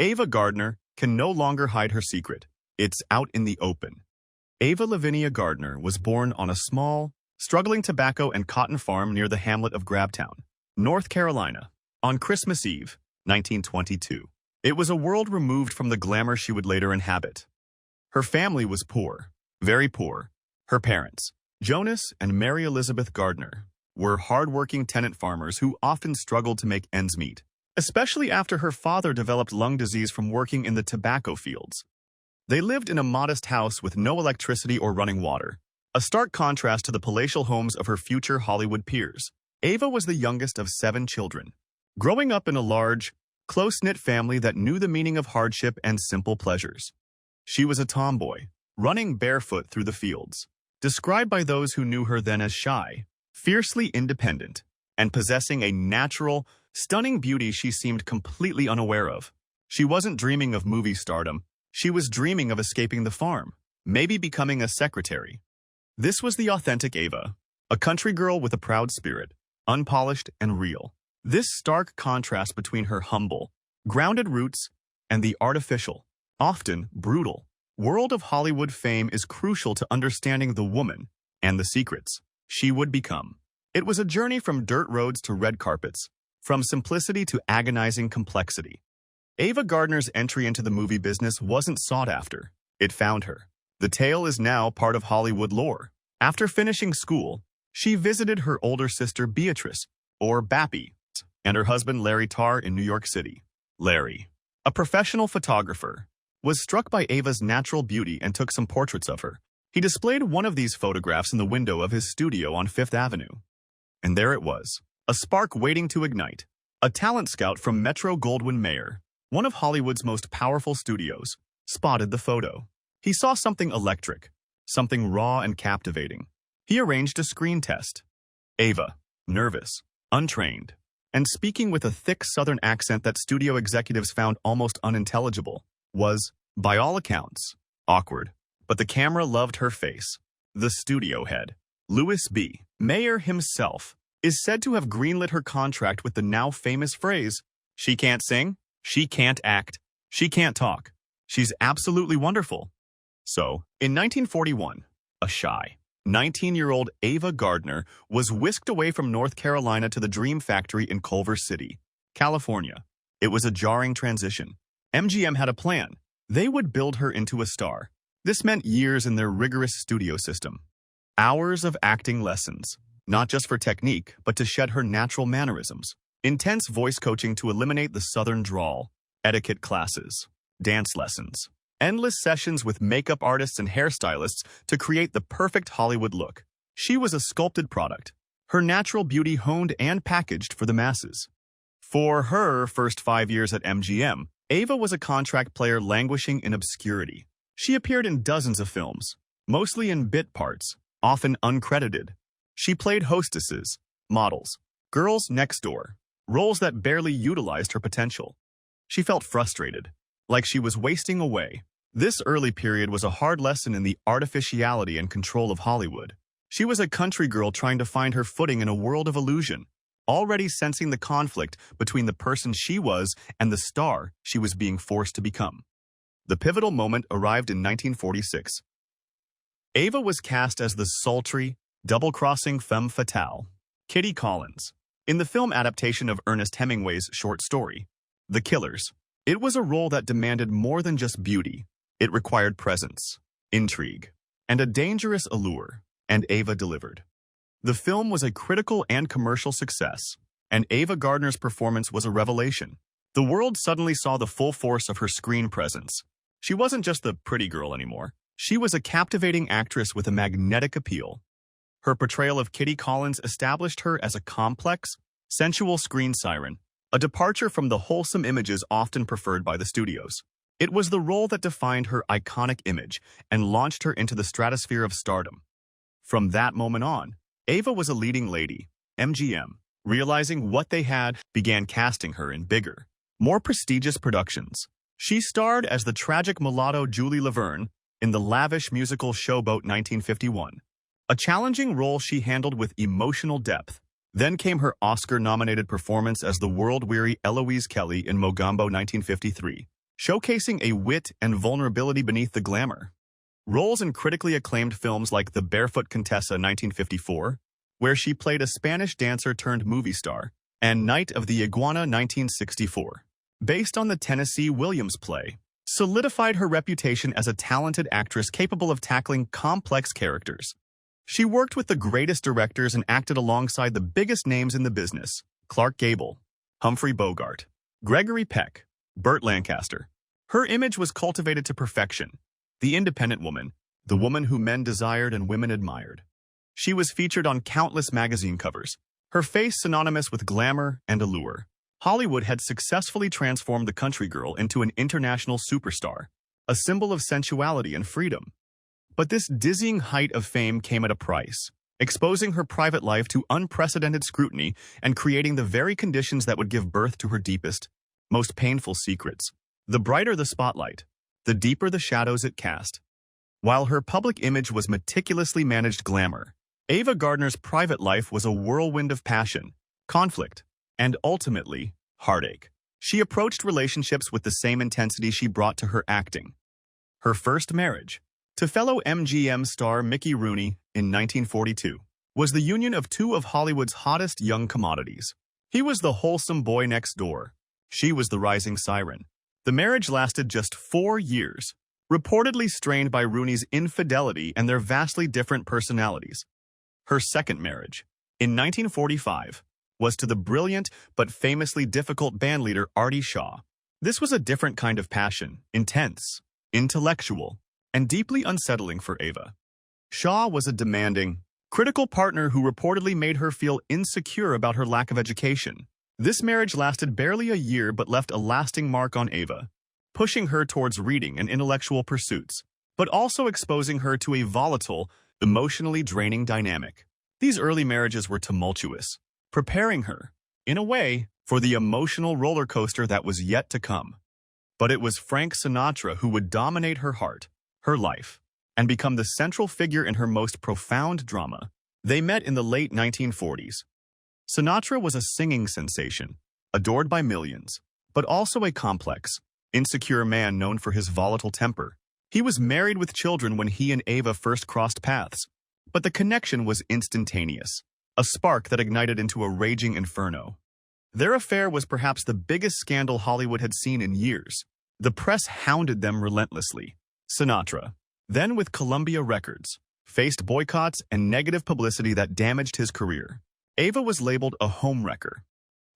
Ava Gardner can no longer hide her secret. It's out in the open. Ava Lavinia Gardner was born on a small, struggling tobacco and cotton farm near the hamlet of Grabtown, North Carolina, on Christmas Eve, 1922. It was a world removed from the glamour she would later inhabit. Her family was poor, very poor. Her parents, Jonas and Mary Elizabeth Gardner, were hard-working tenant farmers who often struggled to make ends meet, especially after her father developed lung disease from working in the tobacco fields. They lived in a modest house with no electricity or running water, a stark contrast to the palatial homes of her future Hollywood peers. Ava was the youngest of 7 children, growing up in a large, close-knit family that knew the meaning of hardship and simple pleasures. She was a tomboy, running barefoot through the fields, described by those who knew her then as shy, fiercely independent, and possessing a natural, stunning beauty she seemed completely unaware of. She wasn't dreaming of movie stardom. She was dreaming of escaping the farm, maybe becoming a secretary. This was the authentic Ava, a country girl with a proud spirit, unpolished and real. This stark contrast between her humble, grounded roots and the artificial, often brutal, world of Hollywood fame is crucial to understanding the woman and the secrets she would become. It was a journey from dirt roads to red carpets, from simplicity to agonizing complexity. Ava Gardner's entry into the movie business wasn't sought after. It found her. The tale is now part of Hollywood lore. After finishing school, she visited her older sister Beatrice, or Bappy, and her husband Larry Tarr in New York City. Larry, a professional photographer, was struck by Ava's natural beauty and took some portraits of her. He displayed one of these photographs in the window of his studio on Fifth Avenue. And there it was, a spark waiting to ignite. A talent scout from Metro-Goldwyn-Mayer, one of Hollywood's most powerful studios, spotted the photo. He saw something electric, something raw and captivating. He arranged a screen test. Ava, nervous, untrained, and speaking with a thick Southern accent that studio executives found almost unintelligible, was, by all accounts, awkward. But the camera loved her face. The studio head, Louis B. Mayer himself, is said to have greenlit her contract with the now famous phrase, "She can't sing, she can't act, she can't talk. She's absolutely wonderful." So, in 1941, a shy, 19-year-old Ava Gardner was whisked away from North Carolina to the Dream Factory in Culver City, California. It was a jarring transition. MGM had a plan. They would build her into a star. This meant years in their rigorous studio system. Hours of acting lessons, not just for technique, but to shed her natural mannerisms. Intense voice coaching to eliminate the Southern drawl. Etiquette classes. Dance lessons. Endless sessions with makeup artists and hairstylists to create the perfect Hollywood look. She was a sculpted product, her natural beauty honed and packaged for the masses. For her first 5 years at MGM, Ava was a contract player languishing in obscurity. She appeared in dozens of films, mostly in bit parts, often uncredited. She played hostesses, models, girls next door, roles that barely utilized her potential. She felt frustrated, like she was wasting away. This early period was a hard lesson in the artificiality and control of Hollywood. She was a country girl trying to find her footing in a world of illusion, already sensing the conflict between the person she was and the star she was being forced to become. The pivotal moment arrived in 1946. Ava was cast as the sultry, double-crossing femme fatale, Kitty Collins, in the film adaptation of Ernest Hemingway's short story, The Killers. It was a role that demanded more than just beauty. It required presence, intrigue, and a dangerous allure, and Ava delivered. The film was a critical and commercial success, and Ava Gardner's performance was a revelation. The world suddenly saw the full force of her screen presence. She wasn't just the pretty girl anymore. She was a captivating actress with a magnetic appeal. Her portrayal of Kitty Collins established her as a complex, sensual screen siren, a departure from the wholesome images often preferred by the studios. It was the role that defined her iconic image and launched her into the stratosphere of stardom. From that moment on, Ava was a leading lady. MGM, realizing what they had, began casting her in bigger, more prestigious productions. She starred as the tragic mulatto Julie Laverne in the lavish musical Showboat 1951, a challenging role she handled with emotional depth. Then came her Oscar-nominated performance as the world-weary Eloise Kelly in Mogambo 1953. showcasing a wit and vulnerability beneath the glamour. Roles in critically acclaimed films like The Barefoot Contessa 1954, where she played a Spanish dancer turned movie star, and Night of the Iguana 1964, based on the Tennessee Williams play, solidified her reputation as a talented actress capable of tackling complex characters. She worked with the greatest directors and acted alongside the biggest names in the business: Clark Gable, Humphrey Bogart, Gregory Peck, Burt Lancaster. Her image was cultivated to perfection, the independent woman, the woman who men desired and women admired. She was featured on countless magazine covers, her face synonymous with glamour and allure. Hollywood had successfully transformed the country girl into an international superstar, a symbol of sensuality and freedom. But this dizzying height of fame came at a price, exposing her private life to unprecedented scrutiny and creating the very conditions that would give birth to her deepest, most painful secrets. The brighter the spotlight, the deeper the shadows it cast. While her public image was meticulously managed glamour, Ava Gardner's private life was a whirlwind of passion, conflict, and ultimately, heartache. She approached relationships with the same intensity she brought to her acting. Her first marriage, to fellow MGM star Mickey Rooney in 1942, was the union of two of Hollywood's hottest young commodities. He was the wholesome boy next door. She was the rising siren. The marriage lasted just 4 years, reportedly strained by Rooney's infidelity and their vastly different personalities. Her second marriage, in 1945, was to the brilliant but famously difficult bandleader Artie Shaw. This was a different kind of passion, intense, intellectual, and deeply unsettling for Ava. Shaw was a demanding, critical partner who reportedly made her feel insecure about her lack of education. This marriage lasted barely a year but left a lasting mark on Ava, pushing her towards reading and intellectual pursuits, but also exposing her to a volatile, emotionally draining dynamic. These early marriages were tumultuous, preparing her, in a way, for the emotional roller coaster that was yet to come. But it was Frank Sinatra who would dominate her heart, her life, and become the central figure in her most profound drama. They met in the late 1940s. Sinatra was a singing sensation, adored by millions, but also a complex, insecure man known for his volatile temper. He was married with children when he and Ava first crossed paths, but the connection was instantaneous, a spark that ignited into a raging inferno. Their affair was perhaps the biggest scandal Hollywood had seen in years. The press hounded them relentlessly. Sinatra, then with Columbia Records, faced boycotts and negative publicity that damaged his career. Ava was labeled a homewrecker.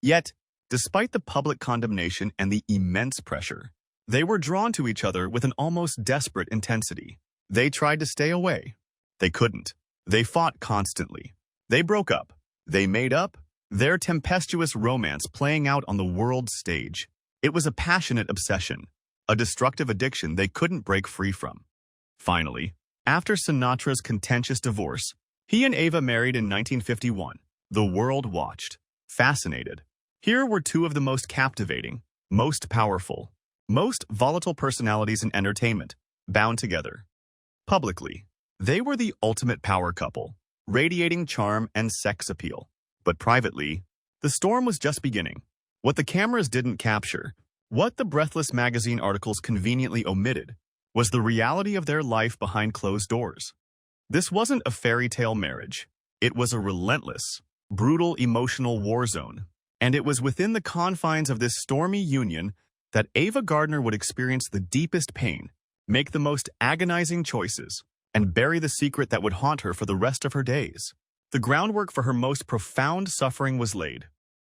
Yet, despite the public condemnation and the immense pressure, they were drawn to each other with an almost desperate intensity. They tried to stay away. They couldn't. They fought constantly. They broke up. They made up. Their tempestuous romance playing out on the world stage. It was a passionate obsession, a destructive addiction they couldn't break free from. Finally, after Sinatra's contentious divorce, he and Ava married in 1951. The world watched, fascinated. Here were two of the most captivating, most powerful, most volatile personalities in entertainment, bound together. Publicly, they were the ultimate power couple, radiating charm and sex appeal. But privately, the storm was just beginning. What the cameras didn't capture, what the breathless magazine articles conveniently omitted, was the reality of their life behind closed doors. This wasn't a fairy tale marriage. It was a relentless, brutal emotional war zone. And it was within the confines of this stormy union that Ava Gardner would experience the deepest pain, make the most agonizing choices, and bury the secret that would haunt her for the rest of her days. The groundwork for her most profound suffering was laid.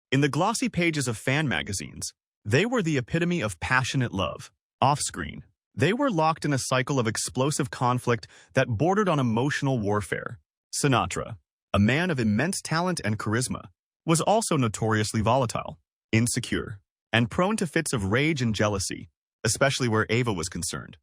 In the glossy pages of fan magazines, they were the epitome of passionate love. Off-screen, they were locked in a cycle of explosive conflict that bordered on emotional warfare. Sinatra, a man of immense talent and charisma, was also notoriously volatile, insecure, and prone to fits of rage and jealousy, especially where Ava was concerned.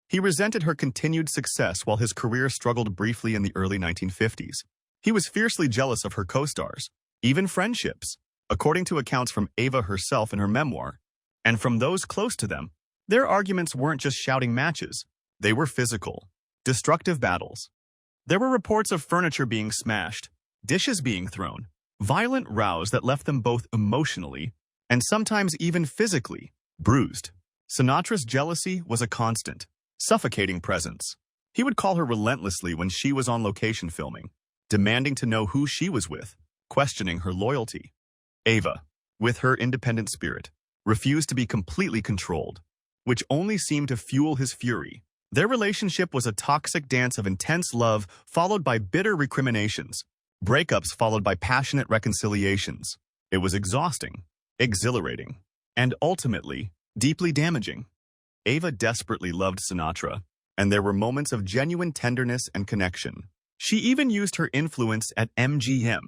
He resented her continued success while his career struggled briefly in the early 1950s. He was fiercely jealous of her co-stars, even friendships, according to accounts from Ava herself in her memoir, and from those close to them. Their arguments weren't just shouting matches, they were physical, destructive battles. There were reports of furniture being smashed, dishes being thrown, violent rows that left them both emotionally, and sometimes even physically, bruised. Sinatra's jealousy was a constant, suffocating presence. He would call her relentlessly when she was on location filming, demanding to know who she was with, questioning her loyalty. Ava, with her independent spirit, refused to be completely controlled, which only seemed to fuel his fury. Their relationship was a toxic dance of intense love followed by bitter recriminations, breakups followed by passionate reconciliations. It was exhausting, exhilarating, and ultimately, deeply damaging. Ava desperately loved Sinatra, and there were moments of genuine tenderness and connection. She even used her influence at MGM,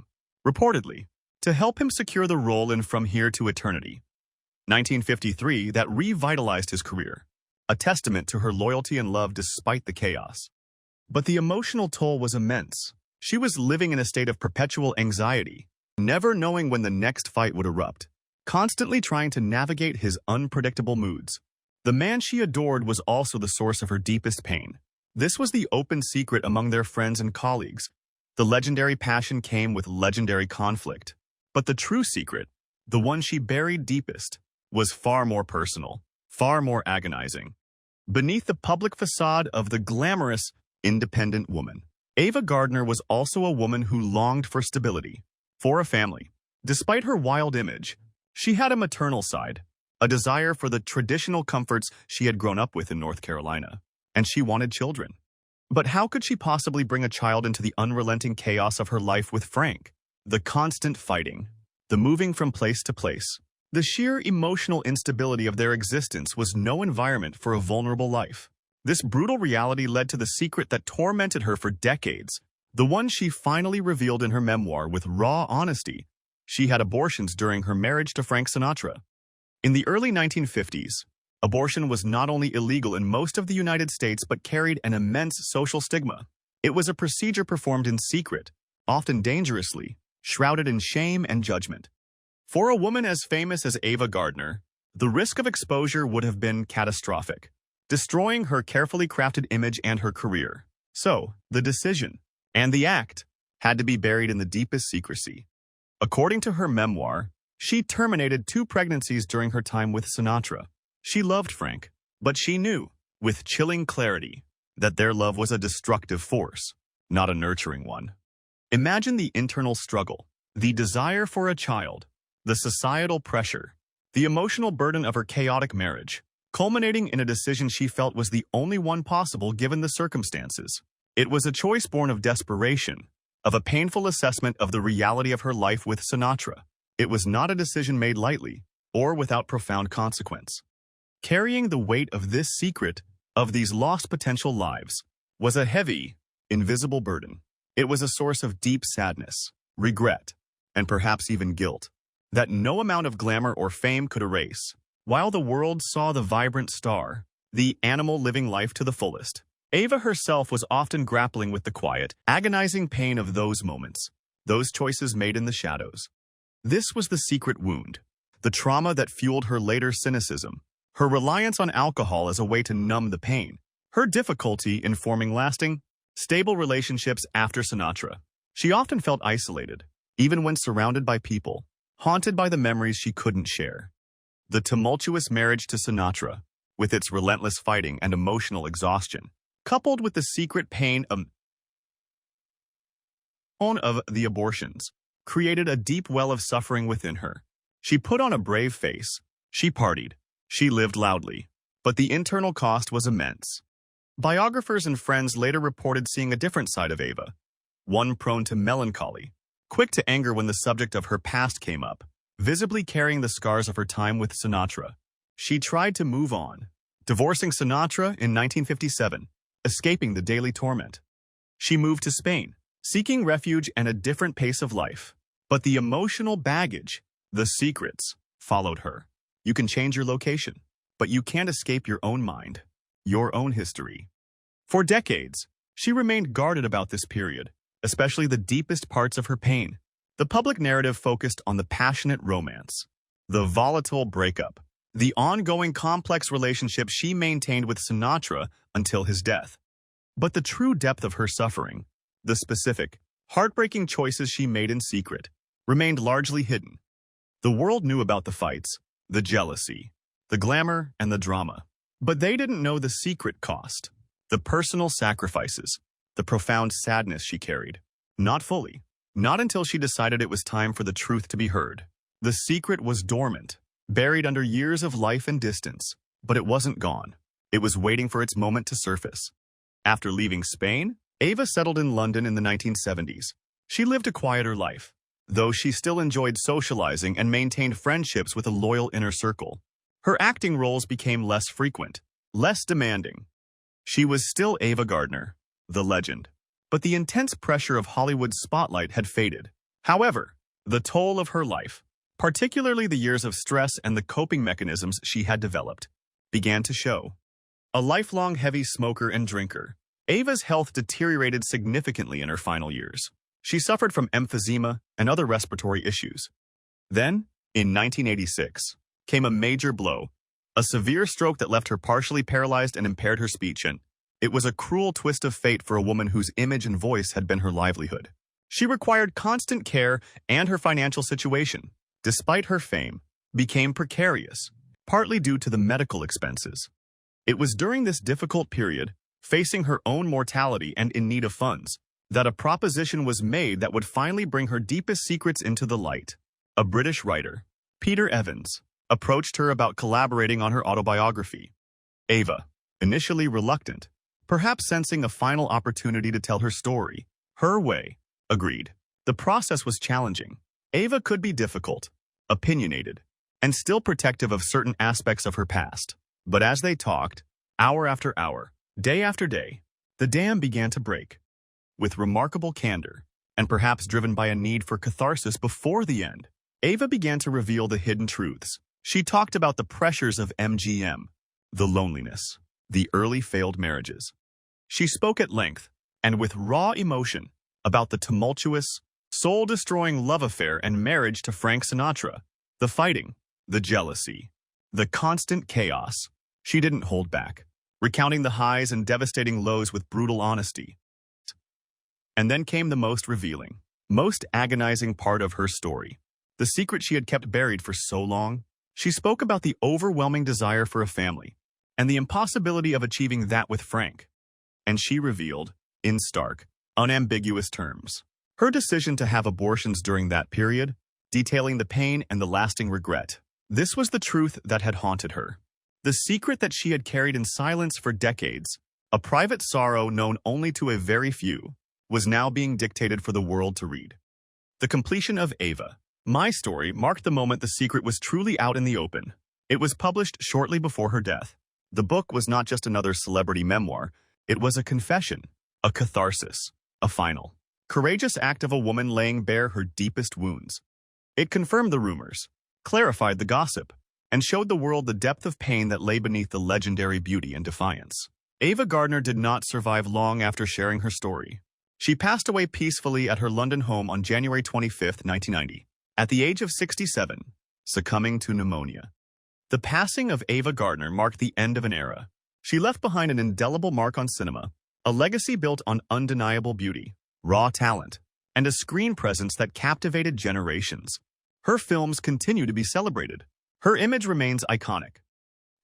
reportedly, to help him secure the role in From Here to Eternity. 1953, that revitalized his career, a testament to her loyalty and love despite the chaos. But the emotional toll was immense. She was living in a state of perpetual anxiety, never knowing when the next fight would erupt, constantly trying to navigate his unpredictable moods. The man she adored was also the source of her deepest pain. This was the open secret among their friends and colleagues. The legendary passion came with legendary conflict. But the true secret, the one she buried deepest, was far more personal, far more agonizing. Beneath the public facade of the glamorous, independent woman, Ava Gardner was also a woman who longed for stability, for a family. Despite her wild image, she had a maternal side, a desire for the traditional comforts she had grown up with in North Carolina, and she wanted children. But how could she possibly bring a child into the unrelenting chaos of her life with Frank? The constant fighting, the moving from place to place, the sheer emotional instability of their existence was no environment for a vulnerable life. This brutal reality led to the secret that tormented her for decades, the one she finally revealed in her memoir with raw honesty. She had abortions during her marriage to Frank Sinatra. In the early 1950s, abortion was not only illegal in most of the United States but carried an immense social stigma. It was a procedure performed in secret, often dangerously, shrouded in shame and judgment. For a woman as famous as Ava Gardner, the risk of exposure would have been catastrophic, destroying her carefully crafted image and her career. So, the decision, and the act, had to be buried in the deepest secrecy. According to her memoir, she terminated 2 pregnancies during her time with Sinatra. She loved Frank, but she knew, with chilling clarity, that their love was a destructive force, not a nurturing one. Imagine the internal struggle, the desire for a child, the societal pressure, the emotional burden of her chaotic marriage, culminating in a decision she felt was the only one possible given the circumstances. It was a choice born of desperation, of a painful assessment of the reality of her life with Sinatra. It was not a decision made lightly, or without profound consequence. Carrying the weight of this secret, of these lost potential lives, was a heavy, invisible burden. It was a source of deep sadness, regret, and perhaps even guilt, that no amount of glamour or fame could erase. While the world saw the vibrant star, the animal living life to the fullest, Ava herself was often grappling with the quiet, agonizing pain of those moments, those choices made in the shadows. This was the secret wound, the trauma that fueled her later cynicism, her reliance on alcohol as a way to numb the pain, her difficulty in forming lasting, stable relationships after Sinatra. She often felt isolated, even when surrounded by people, haunted by the memories she couldn't share. The tumultuous marriage to Sinatra, with its relentless fighting and emotional exhaustion, coupled with the secret pain of the abortions, created a deep well of suffering within her. She put on a brave face, she partied, she lived loudly, but the internal cost was immense. Biographers and friends later reported seeing a different side of Ava, one prone to melancholy, quick to anger when the subject of her past came up, visibly carrying the scars of her time with Sinatra. She tried to move on, divorcing Sinatra in 1957, escaping the daily torment. She moved to Spain, seeking refuge and a different pace of life. But the emotional baggage, the secrets, followed her. You can change your location, but you can't escape your own mind, your own history. For decades, she remained guarded about this period, especially the deepest parts of her pain. The public narrative focused on the passionate romance, the volatile breakup, the ongoing complex relationship she maintained with Sinatra until his death. But the true depth of her suffering, the specific, heartbreaking choices she made in secret, remained largely hidden. The world knew about the fights, the jealousy, the glamour, and the drama. But they didn't know the secret cost, the personal sacrifices, the profound sadness she carried. Not fully. Not until she decided it was time for the truth to be heard. The secret was dormant, buried under years of life and distance, but it wasn't gone. It was waiting for its moment to surface. After leaving Spain, Ava settled in London in the 1970s. She lived a quieter life, though she still enjoyed socializing and maintained friendships with a loyal inner circle. Her acting roles became less frequent, less demanding. She was still Ava Gardner, the legend. But the intense pressure of Hollywood's spotlight had faded. However, the toll of her life, particularly the years of stress and the coping mechanisms she had developed, began to show. A lifelong heavy smoker and drinker, Ava's health deteriorated significantly in her final years. She suffered from emphysema and other respiratory issues. Then, in 1986, came a major blow, a severe stroke that left her partially paralyzed and impaired her speech, and it was a cruel twist of fate for a woman whose image and voice had been her livelihood. She required constant care, and her financial situation, despite her fame, became precarious, partly due to the medical expenses. It was during this difficult period, facing her own mortality and in need of funds, that a proposition was made that would finally bring her deepest secrets into the light. A British writer, Peter Evans, approached her about collaborating on her autobiography. Ava, initially reluctant, perhaps sensing a final opportunity to tell her story, her way, agreed. The process was challenging. Ava could be difficult, opinionated, and still protective of certain aspects of her past. But as they talked, hour after hour, day after day, the dam began to break. With remarkable candor, and perhaps driven by a need for catharsis before the end, Ava began to reveal the hidden truths. She talked about the pressures of MGM, the loneliness, the early failed marriages. She spoke at length, and with raw emotion, about the tumultuous, soul-destroying love affair and marriage to Frank Sinatra, the fighting, the jealousy, the constant chaos. She didn't hold back, recounting the highs and devastating lows with brutal honesty. And then came the most revealing, most agonizing part of her story, the secret she had kept buried for so long. She spoke about the overwhelming desire for a family, and the impossibility of achieving that with Frank. And she revealed, in stark, unambiguous terms, her decision to have abortions during that period, detailing the pain and the lasting regret. This was the truth that had haunted her. The secret that she had carried in silence for decades, a private sorrow known only to a very few, was now being dictated for the world to read. The completion of Ava, My Story, marked the moment the secret was truly out in the open. It was published shortly before her death. The book was not just another celebrity memoir, it was a confession, a catharsis, a final, courageous act of a woman laying bare her deepest wounds. It confirmed the rumors, clarified the gossip, and showed the world the depth of pain that lay beneath the legendary beauty and defiance. Ava Gardner did not survive long after sharing her story. She passed away peacefully at her London home on January 25, 1990, at the age of 67, succumbing to pneumonia. The passing of Ava Gardner marked the end of an era. She left behind an indelible mark on cinema, a legacy built on undeniable beauty, raw talent, and a screen presence that captivated generations. Her films continue to be celebrated. Her image remains iconic.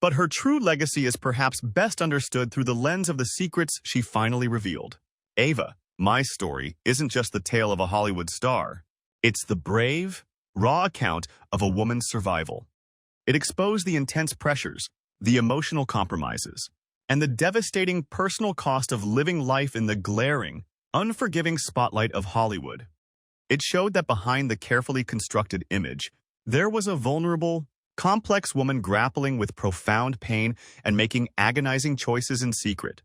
But her true legacy is perhaps best understood through the lens of the secrets she finally revealed. Ava, My Story, isn't just the tale of a Hollywood star. It's the brave, raw account of a woman's survival. It exposed the intense pressures, the emotional compromises, and the devastating personal cost of living life in the glaring, unforgiving spotlight of Hollywood. It showed that behind the carefully constructed image, there was a vulnerable, complex woman grappling with profound pain and making agonizing choices in secret.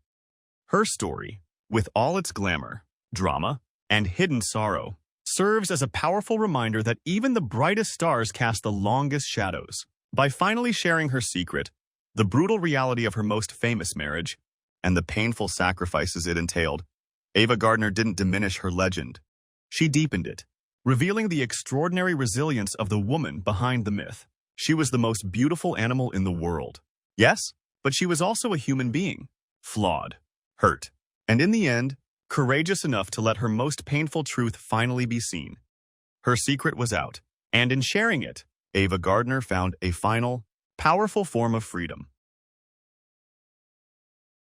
Her story, with all its glamour, drama, and hidden sorrow, serves as a powerful reminder that even the brightest stars cast the longest shadows. By finally sharing her secret, the brutal reality of her most famous marriage, and the painful sacrifices it entailed, Ava Gardner didn't diminish her legend. She deepened it, revealing the extraordinary resilience of the woman behind the myth. She was the most beautiful animal in the world. Yes, but she was also a human being, flawed, hurt, and in the end, courageous enough to let her most painful truth finally be seen. Her secret was out, and in sharing it, Ava Gardner found a final, powerful form of freedom.